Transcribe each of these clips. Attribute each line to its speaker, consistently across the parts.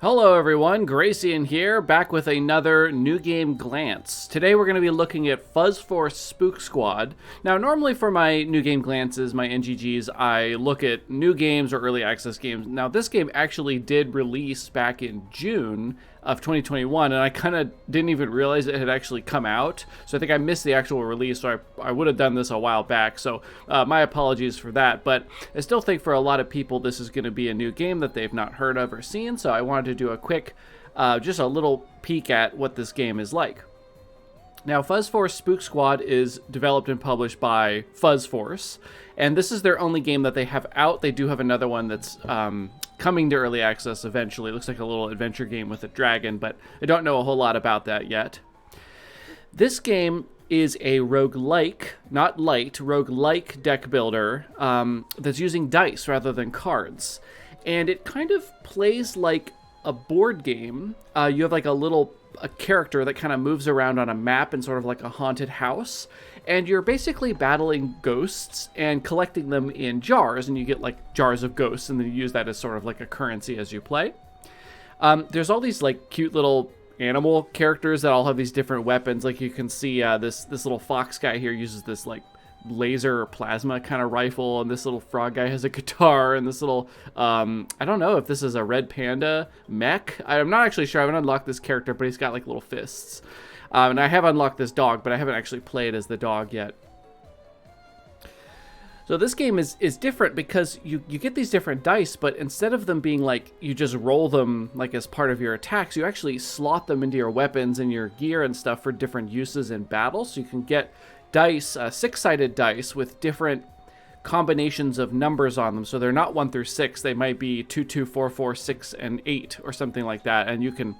Speaker 1: Hello everyone, Gracian here, back with another New Game Glance. Today we're going to be looking at Fuzz for Spook Squad. Now normally for my New Game Glances, my NGGs, I look at new games or early access games. Now this game actually did release back in June of 2021, and I kind of didn't even realize it had actually come out. So I think I missed the actual release, so I would have done this a while back. So my apologies for that, but I still think for a lot of people this is going to be a new game that they've not heard of or seen, so I wanted to do a quick, just a little peek at what this game is like. Now, Fuzz Force Spook Squad is developed and published by Fuzz Force, and this is their only game that they have out. They do have another one that's coming to early access eventually. It looks like a little adventure game with a dragon, but I don't know a whole lot about that yet. This game is a roguelike, not light, roguelike deck builder that's using dice rather than cards. And it kind of plays like a board game. You have like a character that kind of moves around on a map in sort of like a haunted house, and you're basically battling ghosts and collecting them in jars, and you get like jars of ghosts, and then you use that as sort of like a currency as you play. There's all these like cute little animal characters that all have these different weapons. Like you can see this little fox guy here uses this like laser or plasma kind of rifle, and this little frog guy has a guitar, and this little I don't know if this is a red panda mech. I'm not actually sure. I haven't unlocked this character, but he's got like little fists, and I have unlocked this dog, but I haven't actually played as the dog yet. So this game is different because you get these different dice, but instead of them being like you just roll them like as part of your attacks, you actually slot them into your weapons and your gear and stuff for different uses in battle. So you can get dice, six-sided dice with different combinations of numbers on them. So they're not 1 through 6. They might be 2, 2, 4, 4, 6, and 8 or something like that. And you can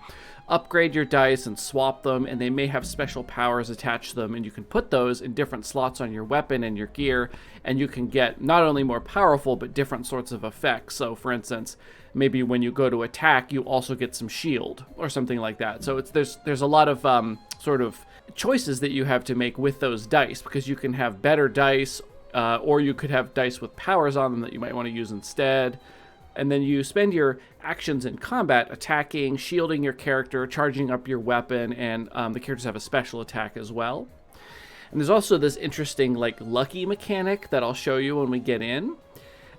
Speaker 1: upgrade your dice and swap them, and they may have special powers attached to them, and you can put those in different slots on your weapon and your gear, and you can get not only more powerful but different sorts of effects. So for instance, maybe when you go to attack, you also get some shield or something like that. So there's a lot of sort of choices that you have to make with those dice, because you can have better dice, or you could have dice with powers on them that you might want to use instead. And then you spend your actions in combat attacking, shielding your character, charging up your weapon, and the characters have a special attack as well. And there's also this interesting like lucky mechanic that I'll show you when we get in.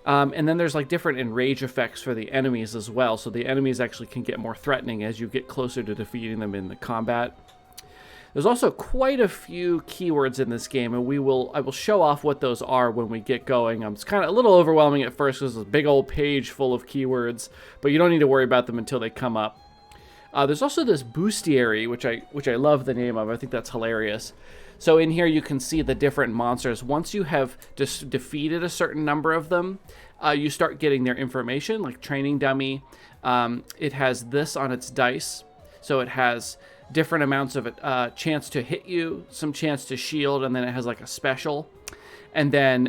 Speaker 1: And then there's like different enrage effects for the enemies as well. So the enemies actually can get more threatening as you get closer to defeating them in the combat. There's also quite a few keywords in this game, and I will show off what those are when we get going. It's kind of a little overwhelming at first because it's a big old page full of keywords, but you don't need to worry about them until they come up. There's also this boostiary, which I love the name of. I think that's hilarious. So in here you can see the different monsters. Once you have just defeated a certain number of them, you start getting their information, like training dummy. It has this on its dice, so it has different amounts of chance to hit you, some chance to shield, and then it has like a special. And then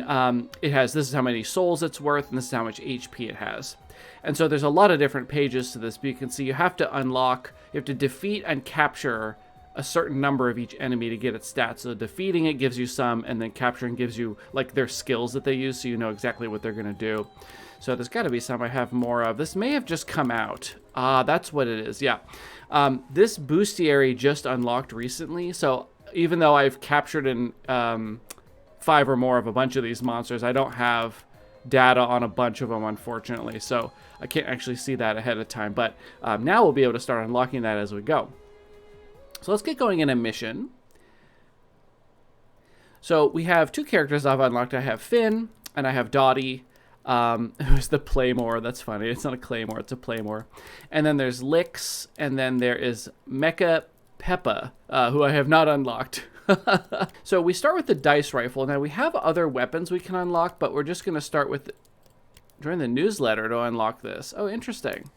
Speaker 1: it has, this is how many souls it's worth, and this is how much HP it has. And so there's a lot of different pages to this, but you can see you have to defeat and capture a certain number of each enemy to get its stats. So defeating it gives you some, and then capturing gives you like their skills that they use, so you know exactly what they're going to do. So there's got to be some I have more of. This may have just come out. That's what it is, yeah. This boostiary just unlocked recently, so even though I've captured in 5 or more of a bunch of these monsters, I don't have data on a bunch of them, unfortunately, so I can't actually see that ahead of time. But now we'll be able to start unlocking that as we go. So let's get going in a mission. So we have 2 characters I've unlocked. I have Finn and I have Dottie. Who's the Playmore? That's funny. It's not a Claymore, it's a Playmore. And then there's Lix, and then there is Mecha Peppa, who I have not unlocked. So we start with the dice rifle. Now we have other weapons we can unlock, but we're just going to start with join the newsletter to unlock this. Oh, interesting.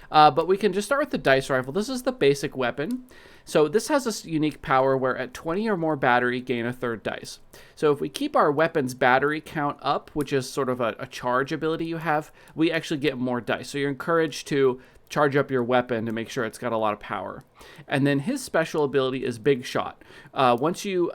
Speaker 1: But we can just start with the dice rifle. This is the basic weapon. So this has this unique power where at 20 or more battery, gain a third dice. So if we keep our weapon's battery count up, which is sort of a charge ability you have, we actually get more dice. So you're encouraged to charge up your weapon to make sure it's got a lot of power. And then his special ability is Big Shot. Once you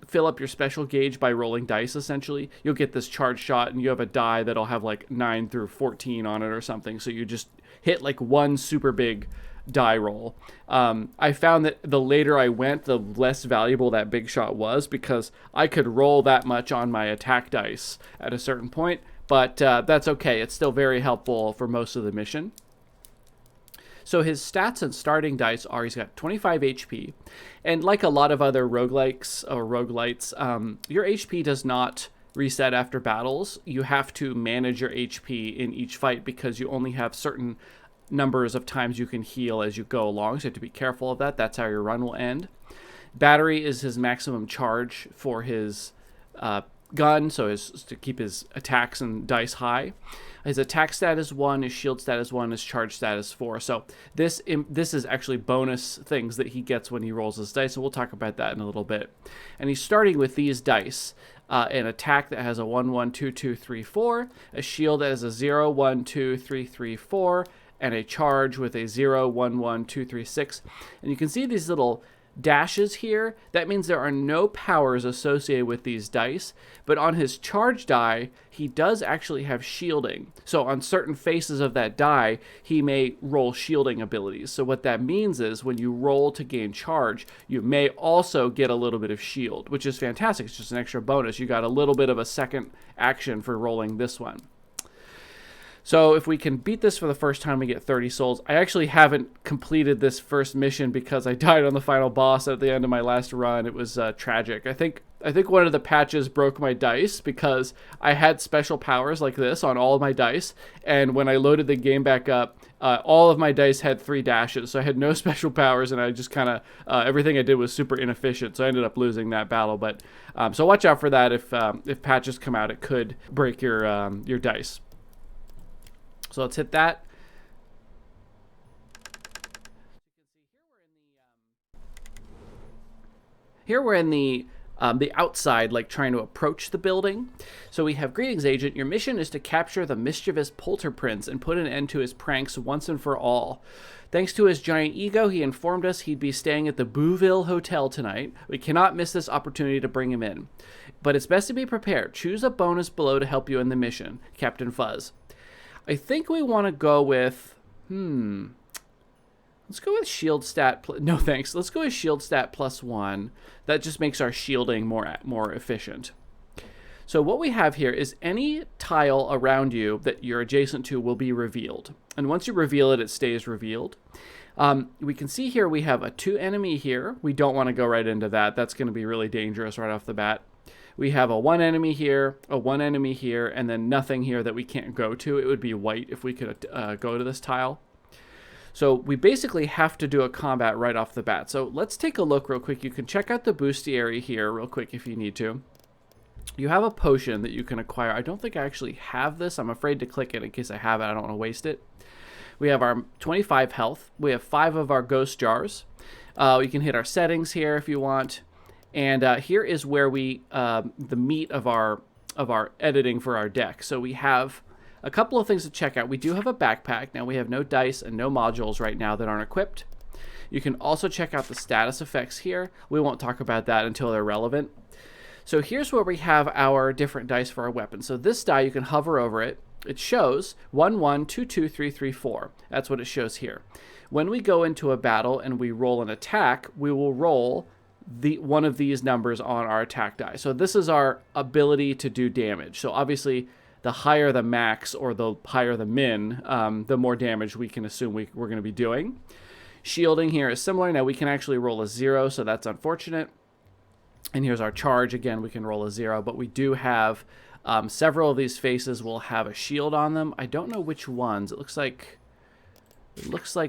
Speaker 1: fill up your special gauge by rolling dice, essentially, you'll get this charge shot, and you have a die that'll have like 9 through 14 on it or something. So you just hit like one super big die roll. I found that the later I went, the less valuable that Big Shot was, because I could roll that much on my attack dice at a certain point, but that's okay. It's still very helpful for most of the mission. So his stats and starting dice are, he's got 25 HP, and like a lot of other roguelikes or roguelites, your HP does not reset after battles. You have to manage your HP in each fight because you only have certain numbers of times you can heal as you go along, so you have to be careful of that. That's how your run will end. Battery is his maximum charge for his gun, so to keep his attacks and dice high. His attack stat is 1, his shield stat is 1, his charge stat is 4. So this is actually bonus things that he gets when he rolls his dice, and we'll talk about that in a little bit. And he's starting with these dice. An attack that has a 1, 1, 2, 2, 3, 4, a shield that has a 0, 1, 2, 3, 3, 4, and a charge with a 0, 1, 1, 2, 3, 6. And you can see these little dashes here. That means there are no powers associated with these dice, but on his charge die, he does actually have shielding. So on certain faces of that die, he may roll shielding abilities. So what that means is when you roll to gain charge, you may also get a little bit of shield, which is fantastic. It's just an extra bonus. You got a little bit of a second action for rolling this one. So if we can beat this for the first time, we get 30 souls. I actually haven't completed this first mission because I died on the final boss at the end of my last run. It was tragic. I think one of the patches broke my dice because I had special powers like this on all of my dice, and when I loaded the game back up, all of my dice had 3 dashes, so I had no special powers, and I just kind of everything I did was super inefficient, so I ended up losing that battle. But so watch out for that. If patches come out, it could break your dice. So let's hit that. Here we're in the outside, like trying to approach the building. So we have, greetings, agent. Your mission is to capture the mischievous Polter Prince and put an end to his pranks once and for all. Thanks to his giant ego, he informed us he'd be staying at the Bouville Hotel tonight. We cannot miss this opportunity to bring him in. But it's best to be prepared. Choose a bonus below to help you in the mission. Captain Fuzz. I think we want to go with, let's go with shield stat. No, thanks. Let's go with shield stat +1. That just makes our shielding more efficient. So what we have here is any tile around you that you're adjacent to will be revealed. And once you reveal it, it stays revealed. We can see here we have a 2 enemy here. We don't want to go right into that. That's going to be really dangerous right off the bat. We have a 1 enemy here, a 1 enemy here, and then nothing here that we can't go to. It would be white if we could go to this tile. So we basically have to do a combat right off the bat. So let's take a look real quick. You can check out the bestiary here real quick if you need to. You have a potion that you can acquire. I don't think I actually have this. I'm afraid to click it in case I have it. I don't want to waste it. We have our 25 health. We have 5 of our ghost jars. You can hit our settings here if you want. And here is where we, the meat of our editing for our deck. So we have a couple of things to check out. We do have a backpack. Now we have no dice and no modules right now that aren't equipped. You can also check out the status effects here. We won't talk about that until they're relevant. So here's where we have our different dice for our weapons. So this die, you can hover over it. It shows 1, 1, 2, 2, 3, 3, 4. That's what it shows here. When we go into a battle and we roll an attack, we will roll one of these numbers on our attack die. So this is our ability to do damage. So obviously the higher the max or the higher the min, the more damage we can assume we're going to be doing. Shielding here is similar. Now we can actually roll a 0, so that's unfortunate. And here's our charge. Again, we can roll a 0, but we do have several of these faces will have a shield on them. I don't know which ones. It looks like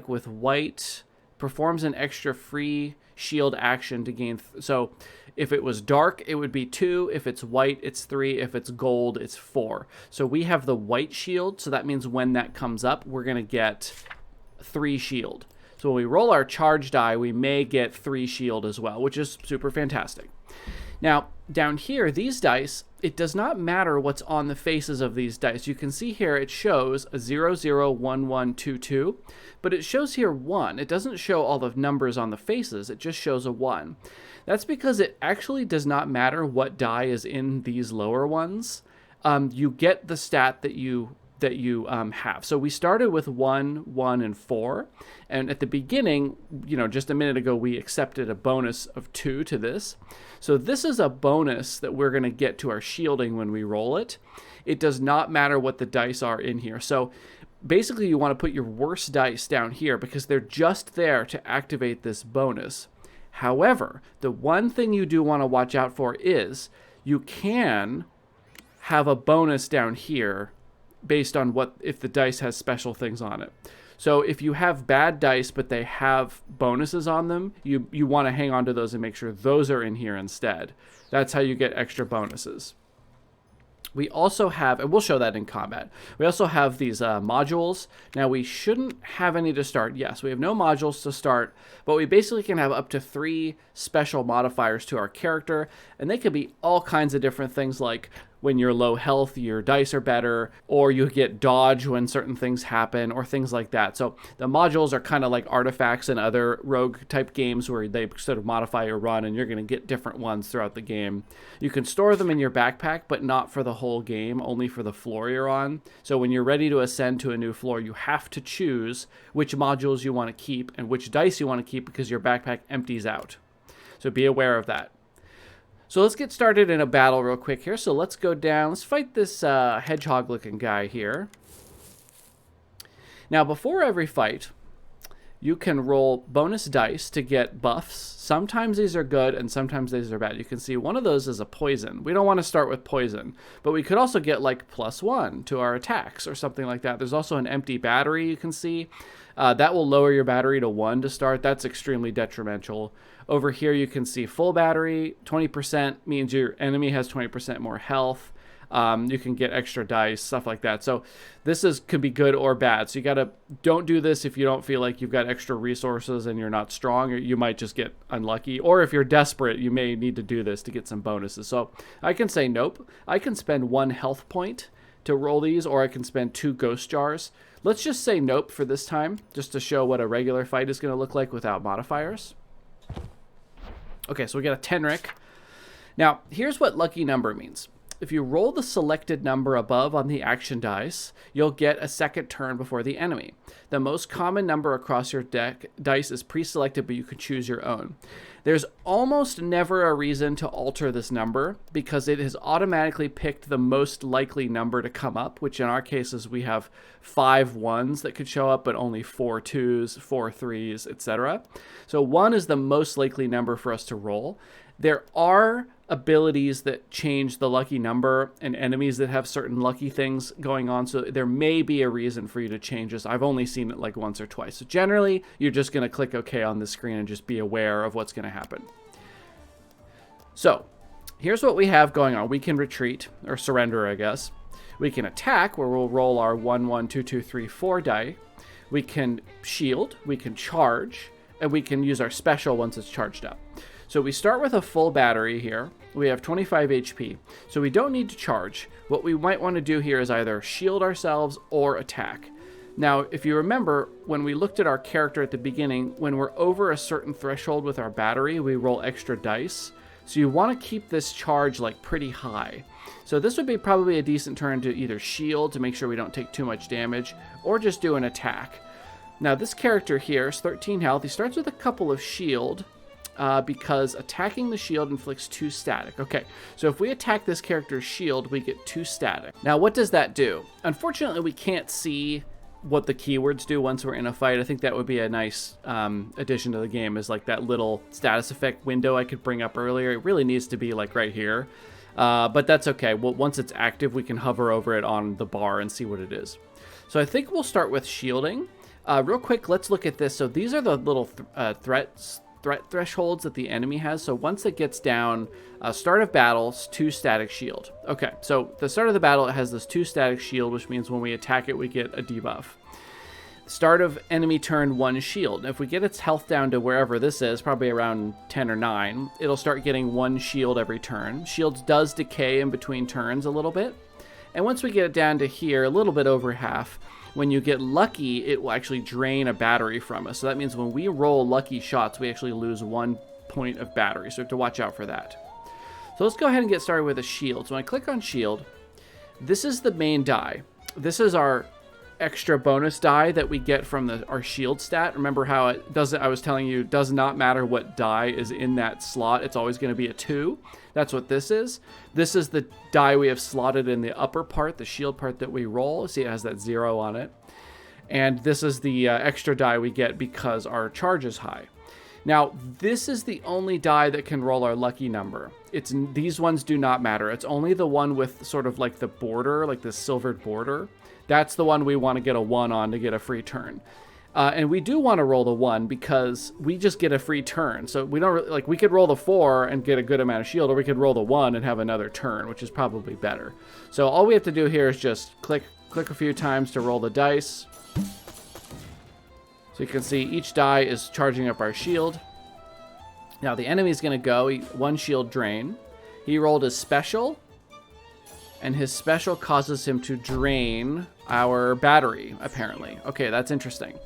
Speaker 1: with white, performs an extra free shield action to gain. So if it was dark, it would be 2. If it's white, it's 3. If it's gold, it's 4. So we have the white shield. So that means when that comes up, we're going to get 3 shield. So when we roll our charge die, we may get 3 shield as well, which is super fantastic. Now, down here, these dice, it does not matter what's on the faces of these dice. You can see here it shows a 0, 0, 1, 1, 2, 2, but it shows here 1. It doesn't show all the numbers on the faces. It just shows a 1. That's because it actually does not matter what die is in these lower ones. You get the stat that you have. So we started with 1, 1, and 4. And at the beginning, just a minute ago, we accepted a bonus of 2 to this. So this is a bonus that we're going to get to our shielding when we roll it. It does not matter what the dice are in here. So basically, you want to put your worst dice down here because they're just there to activate this bonus. However, the one thing you do want to watch out for is you can have a bonus down here based on if the dice has special things on it. So if you have bad dice but they have bonuses on them, you want to hang on to those and make sure those are in here instead. That's how you get extra bonuses. We also have, and we'll show that in combat, we also have these modules. Now we shouldn't have any to start. Yes, we have no modules to start, but we basically can have up to 3 special modifiers to our character, and they could be all kinds of different things, like when you're low health, your dice are better, or you get dodge when certain things happen, or things like that. So the modules are kind of like artifacts in other rogue type games where they sort of modify your run and you're going to get different ones throughout the game. You can store them in your backpack, but not for the whole game, only for the floor you're on. So when you're ready to ascend to a new floor, you have to choose which modules you want to keep and which dice you want to keep because your backpack empties out. So be aware of that. So let's get started in a battle real quick here. So let's go down. Let's fight this hedgehog-looking guy here. Now, before every fight, you can roll bonus dice to get buffs. Sometimes these are good, and sometimes these are bad. You can see one of those is a poison. We don't want to start with poison, but we could also get like +1 to our attacks or something like that. There's also an empty battery you can see. That will lower your battery to 1 to start. That's extremely detrimental. Over here you can see full battery. 20% means your enemy has 20% more health. You can get extra dice, stuff like that. So this could be good or bad. So don't do this if you don't feel like you've got extra resources and you're not strong, or you might just get unlucky. Or if you're desperate, you may need to do this to get some bonuses. So I can say nope. I can spend 1 health point to roll these, or I can spend 2 ghost jars. Let's just say nope for this time, just to show what a regular fight is going to look like without modifiers. Okay, so we got a Tenric. Now, here's what lucky number means. If you roll the selected number above on the action dice, you'll get a second turn before the enemy. The most common number across your dice is pre-selected, but you can choose your own. There's almost never a reason to alter this number because it has automatically picked the most likely number to come up, which in our cases we have 5 1s that could show up, but only 4 2s, 4 3s, etc. So 1 is the most likely number for us to roll. There are abilities that change the lucky number and enemies that have certain lucky things going on, so there may be a reason for you to change this. I've only seen it like once or twice. So generally, you're just going to click OK on the screen and just be aware of what's going to happen. So here's what we have going on. We can retreat, or surrender, I guess. We can attack, where we'll roll our 1, 1, 2, 2, 3, 4 die. We can shield, we can charge, and we can use our special once it's charged up. So we start with a full battery here. We have 25 HP, so we don't need to charge. What we might want to do here is either shield ourselves or attack. Now, if you remember, when we looked at our character at the beginning, when we're over a certain threshold with our battery, we roll extra dice. So you want to keep this charge like pretty high. So this would be probably a decent turn to either shield to make sure we don't take too much damage, or just do an attack. Now this character here is 13 health. He starts with a couple of shield, because attacking the shield inflicts 2 static. Okay, so if we attack this character's shield, we get 2 static. Now, what does that do? Unfortunately, we can't see what the keywords do once we're in a fight. I think that would be a nice addition to the game, is like that little status effect window I could bring up earlier. It really needs to be like right here, but that's okay. Well, once it's active, we can hover over it on the bar and see what it is. So I think we'll start with shielding. Real quick, let's look at this. So these are the little threat thresholds that the enemy has. So once it gets down, start of battle, 2 static shield. Okay, so the start of the battle, it has this 2 static shield, which means when we attack it, we get a debuff. Start of enemy turn 1 shield. If we get its health down to wherever this is, probably around 10 or 9, it'll start getting 1 shield every turn. Shields does decay in between turns a little bit. And once we get it down to here, a little bit over half, when you get lucky, it will actually drain a battery from us. So that means when we roll lucky shots, we actually lose 1 point of battery. So we have to watch out for that. So let's go ahead and get started with a shield. So when I click on shield, this is the main die. This is our extra bonus die that we get from our shield stat. Remember how it doesn't, I was telling you, does not matter what die is in that slot. It's always going to be a 2. That's what this is. This is the die we have slotted in the upper part, the shield part that we roll. See, it has that 0 on it. And this is the extra die we get because our charge is high. Now, this is the only die that can roll our lucky number. These ones do not matter. It's only the one with sort of like the border, like the silvered border. That's the one we want to get a 1 on to get a free turn. And we do want to roll the 1 because we just get a free turn. So we don't really, like, we could roll the 4 and get a good amount of shield, or we could roll the 1 and have another turn, which is probably better. So all we have to do here is just click a few times to roll the dice. So you can see each die is charging up our shield. Now the enemy is going to go 1 shield drain. He rolled his special, and his special causes him to drain our battery, apparently. Okay, that's interesting.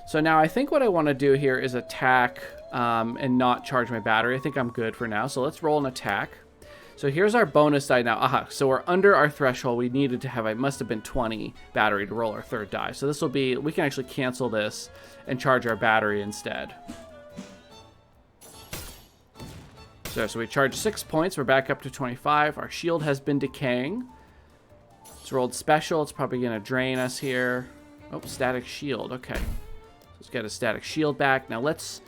Speaker 1: So now I think what I want to do here is attack and not charge my battery. I think I'm good for now. So let's roll an attack. So here's our bonus die now. Aha, so we're under our threshold. We needed to have, it must have been 20 battery to roll our 3rd die. So this will be, we can actually cancel this and charge our battery instead. So we charge 6 points. We're back up to 25. Our shield has been decaying. It's rolled special. It's probably going to drain us here. Oh, static shield. Okay. Let's get a static shield back. Now so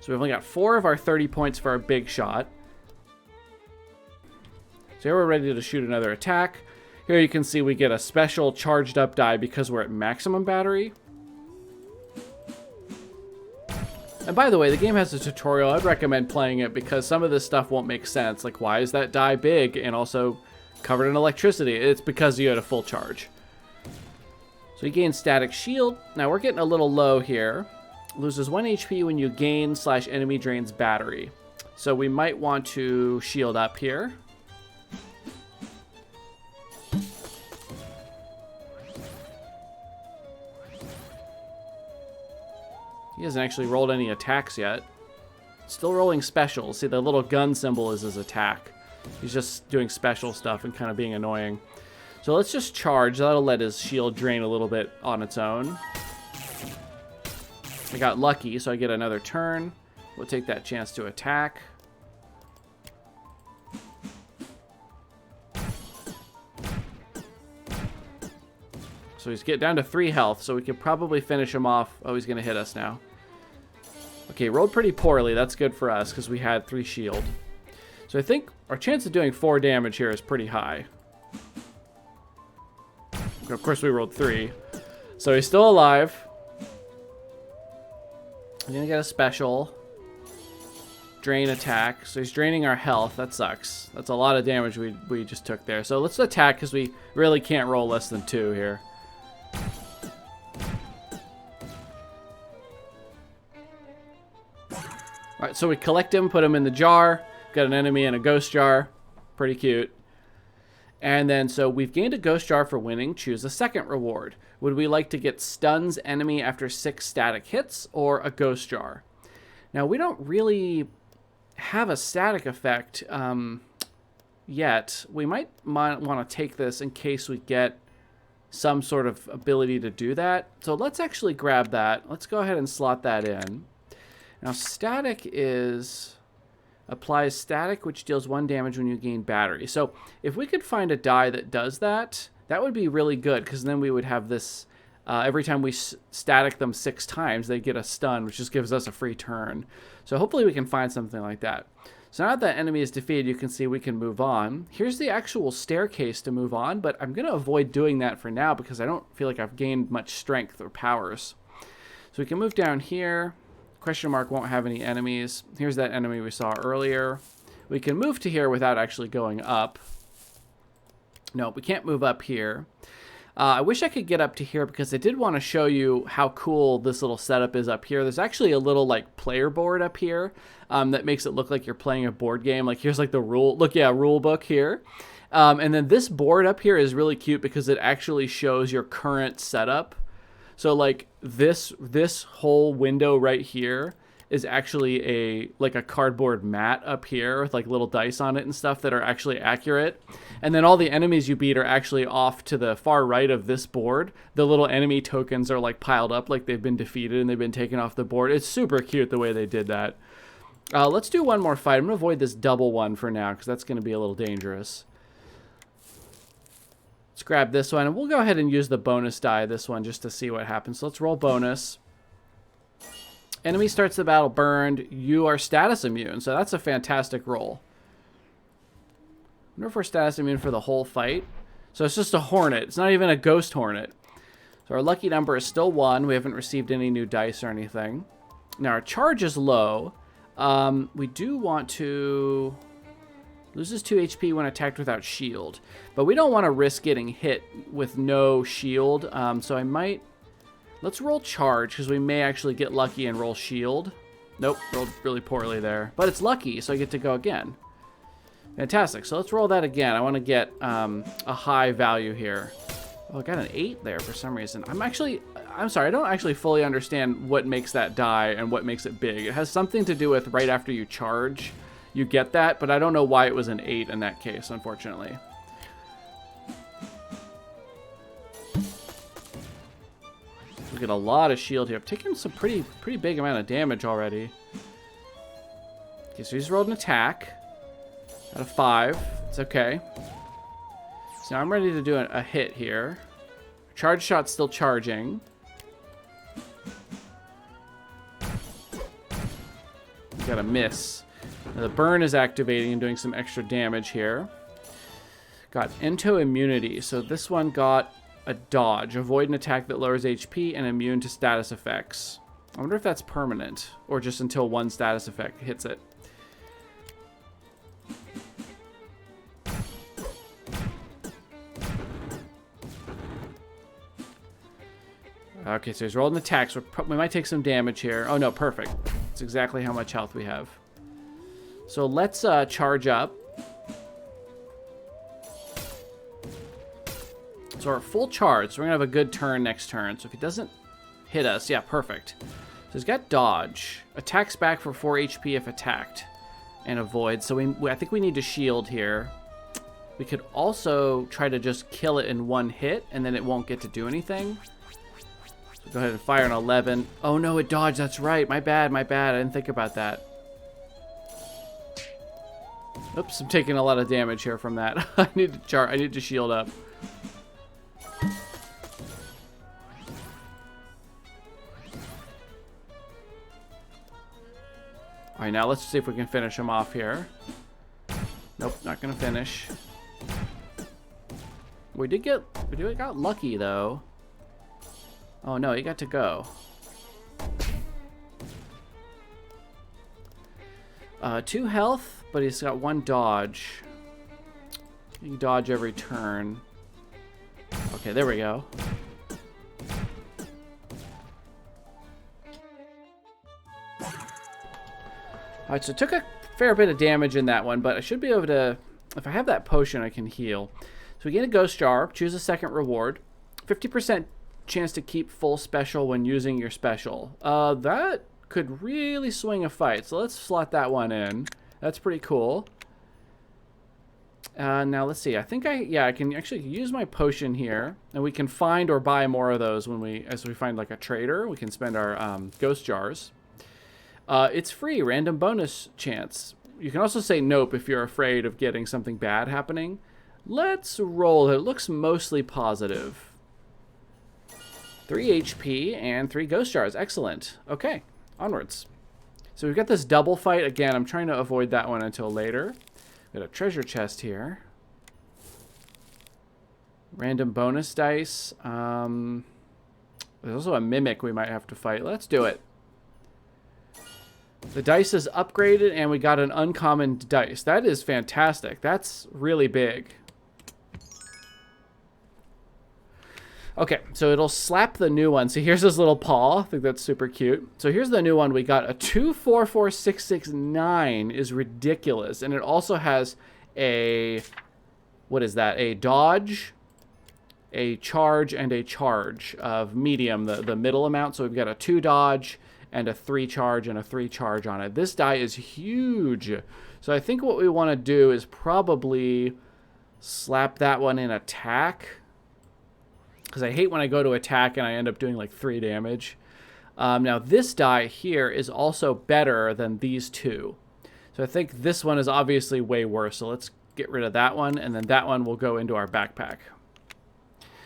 Speaker 1: we've only got 4 of our 30 points for our big shot. So here we're ready to shoot another attack. Here you can see we get a special charged up die because we're at maximum battery. And by the way, the game has a tutorial. I'd recommend playing it because some of this stuff won't make sense. Like, why is that die big and also covered in electricity? It's because you had a full charge. So you gain static shield. Now we're getting a little low here. Loses 1 HP when you gain / enemy drains battery. So we might want to shield up here. He hasn't actually rolled any attacks yet. Still rolling specials. See, the little gun symbol is his attack. He's just doing special stuff and kind of being annoying. So let's just charge. That'll let his shield drain a little bit on its own. I got lucky, so I get another turn. We'll take that chance to attack. So he's getting down to 3 health, so we could probably finish him off. Oh, he's going to hit us now. Okay, rolled pretty poorly. That's good for us because we had 3 shield. So I think our chance of doing 4 damage here is pretty high. Of course, we rolled 3. So he's still alive. We're going to get a special. Drain attack. So he's draining our health. That sucks. That's a lot of damage we just took there. So let's attack because we really can't roll less than 2 here. Alright, so we collect him, put him in the jar. Got an enemy in a ghost jar. Pretty cute. And then, so we've gained a ghost jar for winning. Choose a second reward. Would we like to get stuns enemy after 6 static hits or a ghost jar? Now, we don't really have a static effect yet. We might want to take this in case we get some sort of ability to do that. So let's actually grab that. Let's go ahead and slot that in. Now, static applies static, which deals 1 damage when you gain battery. So if we could find a die that does that, that would be really good, because then we would have this, every time we static them 6 times, they get a stun, which just gives us a free turn. So hopefully we can find something like that. So now that the enemy is defeated, you can see we can move on. Here's the actual staircase to move on, but I'm going to avoid doing that for now because I don't feel like I've gained much strength or powers. So we can move down here. Question mark won't have any enemies. Here's that enemy we saw earlier. We can move to here without actually going up. No, we can't move up here. I wish I could get up to here because I did want to show you how cool this little setup is up here. There's actually a little like player board up here that makes it look like you're playing a board game. Like here's like the rule book here. And then this board up here is really cute because it actually shows your current setup. So like this whole window right here is actually like a cardboard mat up here with like little dice on it and stuff that are actually accurate. And then all the enemies you beat are actually off to the far right of this board. The little enemy tokens are like piled up like they've been defeated and they've been taken off the board. It's super cute the way they did that. Let's do one more fight. I'm going to avoid this double one for now because that's going to be a little dangerous. Let's grab this one and we'll go ahead and use the bonus die this one just to see what happens. So let's roll bonus. Enemy starts the battle burned. You are status immune, so that's a fantastic roll. I wonder if we're status immune for the whole fight. So it's just a hornet. It's not even a ghost hornet. So our lucky number is still 1. We haven't received any new dice or anything. Now our charge is low. We do want to... Loses 2 HP when attacked without shield. But we don't want to risk getting hit with no shield. So I might... Let's roll charge, because we may actually get lucky and roll shield. Nope, rolled really poorly there. But it's lucky, so I get to go again. Fantastic. So let's roll that again. I want to get a high value here. Oh, I got an 8 there for some reason. I'm sorry, I don't actually fully understand what makes that die and what makes it big. It has something to do with right after you charge, you get that, but I don't know why it was an 8 in that case, unfortunately. We get a lot of shield here. I've taken some pretty big amount of damage already. Okay, so he's rolled an attack. Out of 5. It's okay. So now I'm ready to do a hit here. Charge shot's still charging. Got a miss. Now the burn is activating and doing some extra damage here. Got Ento immunity. So this one got a dodge. Avoid an attack that lowers HP and immune to status effects. I wonder if that's permanent or just until one status effect hits it. Okay, so he's rolled an attack, so we might take some damage here. Oh no, perfect. That's exactly how much health we have. So let's charge up. So our full charge, so we're going to have a good turn next turn. So if he doesn't hit us, yeah, perfect. So he's got dodge. Attacks back for 4 HP if attacked. And avoid. So I think we need to shield here. We could also try to just kill it in one hit, and then it won't get to do anything. So go ahead and fire an 11. Oh no, it dodged, that's right. My bad, I didn't think about that. Oops, I'm taking a lot of damage here from that. I need to shield up. All right, now let's see if we can finish him off here. Nope, not gonna finish. We got lucky though. Oh no, he got to go. 2 health, but he's got 1 dodge. You can dodge every turn. Okay, there we go. Alright, so it took a fair bit of damage in that one, but I should be able to... If I have that potion, I can heal. So we get a ghost jar, choose a second reward. 50% chance to keep full special when using your special. That could really swing a fight, so let's slot that one in. That's pretty cool. Now let's see. I think I can actually use my potion here, and we can find or buy more of those as we find like a trader. We can spend our ghost jars. It's free, random bonus chance. You can also say nope if you're afraid of getting something bad happening. Let's roll. It looks mostly positive. 3 HP and 3 ghost jars. Excellent. Okay, onwards. So we've got this double fight. Again, I'm trying to avoid that one until later. Got a treasure chest here. Random bonus dice. There's also a mimic we might have to fight. Let's do it. The dice is upgraded, and we got an uncommon dice. That is fantastic. That's really big. Okay, so it'll slap the new one. So here's his little paw. I think that's super cute. So here's the new one. We got a 244669 is ridiculous. And it also has a, what is that? A dodge, a charge, and a charge of medium, the middle amount. So we've got a 2 dodge and a 3 charge and a 3 charge on it. This die is huge. So I think what we want to do is probably slap that one in attack. Because I hate when I go to attack and I end up doing like 3 damage. Now this die here is also better than these two. So I think this one is obviously way worse. So let's get rid of that one, and then that one will go into our backpack.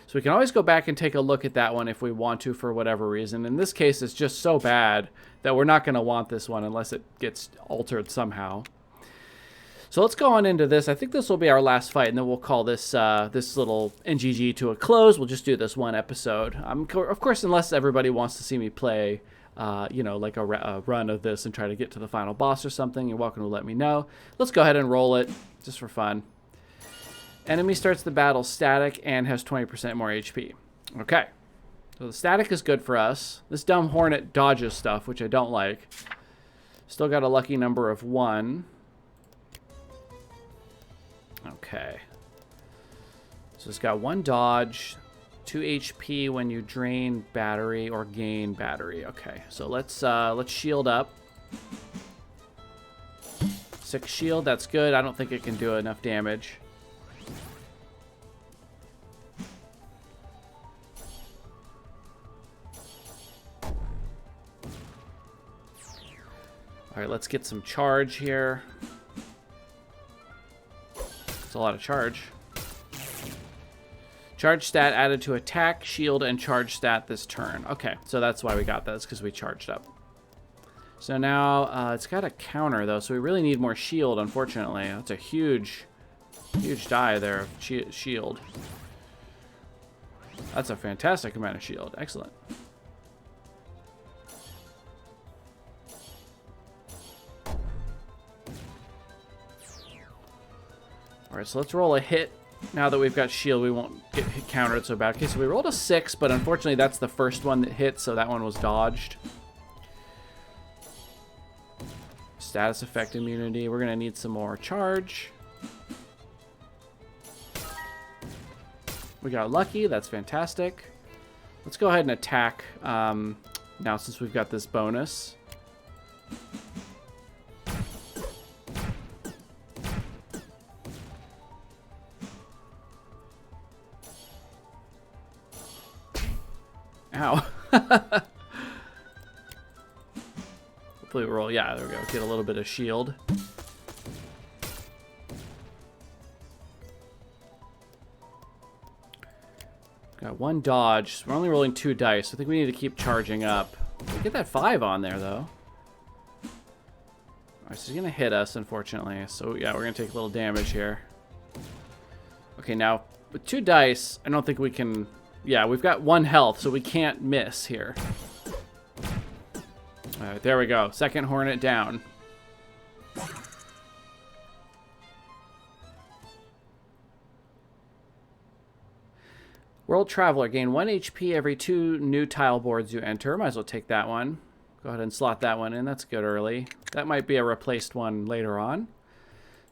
Speaker 1: So we can always go back and take a look at that one if we want to for whatever reason. In this case, it's just so bad that we're not going to want this one unless it gets altered somehow. So let's go on into this. I think this will be our last fight, and then we'll call this this little NGG to a close. We'll just do this one episode. Of course, unless everybody wants to see me play, you know, like a run of this and try to get to the final boss or something, you're welcome to let me know. Let's go ahead and roll it, just for fun. Enemy starts the battle static and has 20% more HP. Okay. So the static is good for us. This dumb hornet dodges stuff, which I don't like. Still got a lucky number of 1. Okay. So it's got 1 dodge, 2 HP when you drain battery or gain battery. Okay, so let's shield up. 6 shield, that's good. I don't think it can do enough damage. All right, let's get some charge here. It's a lot of charge. Charge stat added to attack, shield, and charge stat this turn. Okay, so that's why we got this, because we charged up. So now it's got a counter, though, so we really need more shield, unfortunately. That's a huge die there of shield. That's a fantastic amount of shield. Excellent. Alright, so let's roll a hit. Now that we've got shield, we won't get hit countered so bad. Okay, so we rolled a 6, but unfortunately that's the first one that hit, so that one was dodged. Status effect immunity. We're going to need some more charge. We got lucky. That's fantastic. Let's go ahead and attack now since we've got this bonus. Ow. Hopefully we roll. Yeah, there we go. Get a little bit of shield. Got 1 dodge. We're only rolling 2 dice. I think we need to keep charging up. We get that 5 on there, though. Alright, so he's going to hit us, unfortunately. So, yeah, we're going to take a little damage here. Okay, now, with 2 dice, I don't think we can... Yeah, we've got 1 health, so we can't miss here. Alright, there we go. Second Hornet down. World Traveler. Gain 1 HP every 2 new tile boards you enter. Might as well take that one. Go ahead and slot that one in. That's good early. That might be a replaced one later on.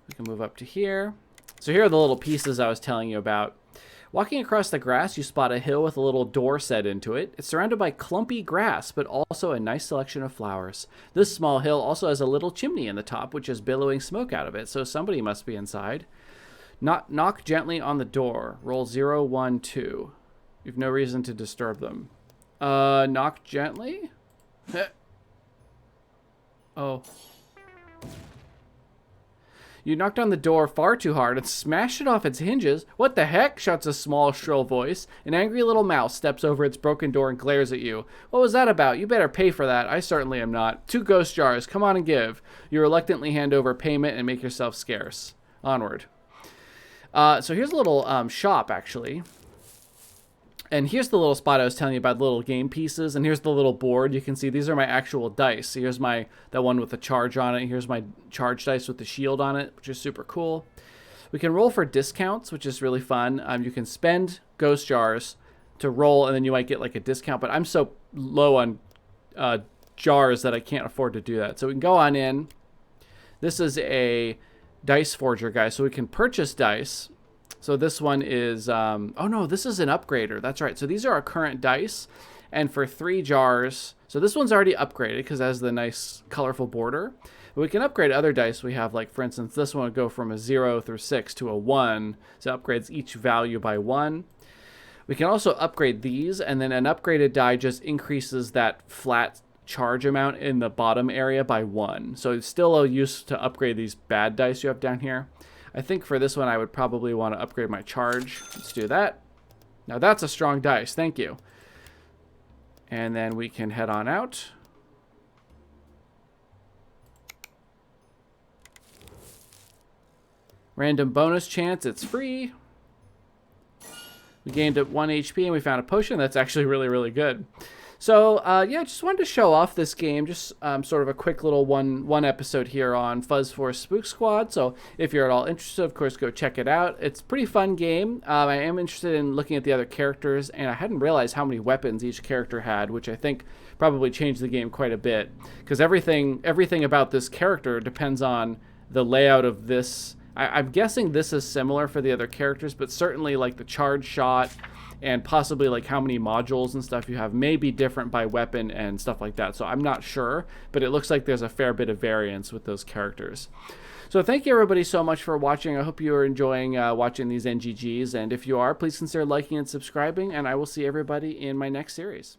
Speaker 1: We can move up to here. So here are the little pieces I was telling you about. Walking across the grass, you spot a hill with a little door set into it. It's surrounded by clumpy grass, but also a nice selection of flowers. This small hill also has a little chimney in the top, which is billowing smoke out of it, so somebody must be inside. Knock gently on the door. Roll 0, 1, 2. You've no reason to disturb them. Knock gently? Oh. You knocked on the door far too hard and smashed it off its hinges. What the heck? Shouts a small, shrill voice. An angry little mouse steps over its broken door and glares at you. What was that about? You better pay for that. I certainly am not. 2 ghost jars. Come on and give. You reluctantly hand over payment and make yourself scarce. Onward. So here's a little shop, actually. And here's the little spot I was telling you about, little game pieces. And here's the little board. You can see these are my actual dice. So here's that one with the charge on it. Here's my charge dice with the shield on it, which is super cool. We can roll for discounts, which is really fun. You can spend ghost jars, to roll, and then you might get like a discount. But I'm so low on jars that I can't afford to do that. So we can go on in. This is a dice forger, guys, so we can purchase dice. So this one is, oh no, this is an upgrader. That's right. So these are our current dice. And for 3 jars, so this one's already upgraded because it has the nice colorful border. But we can upgrade other dice we have, like for instance, this one would go from a 0 through 6 to a 1. So it upgrades each value by 1. We can also upgrade these, and then an upgraded die just increases that flat charge amount in the bottom area by 1. So it's still a use to upgrade these bad dice you have down here. I think for this one I would probably want to upgrade my charge. Let's do that. Now that's a strong dice. Thank you. And then we can head on out. Random bonus chance. It's free. We gained at 1 HP and we found a potion. That's actually really, really good. So, yeah, just wanted to show off this game. Just sort of a quick little one episode here on Fuzz for Spook Squad. So if you're at all interested, of course, go check it out. It's a pretty fun game. I am interested in looking at the other characters, and I hadn't realized how many weapons each character had, which I think probably changed the game quite a bit. Because everything about this character depends on the layout of this. I'm guessing this is similar for the other characters, but certainly like the charge shot and possibly like how many modules and stuff you have may be different by weapon and stuff like that. So I'm not sure, but it looks like there's a fair bit of variance with those characters. So thank you everybody so much for watching. I hope you are enjoying watching these NGGs, and if you are, please consider liking and subscribing, and I will see everybody in my next series.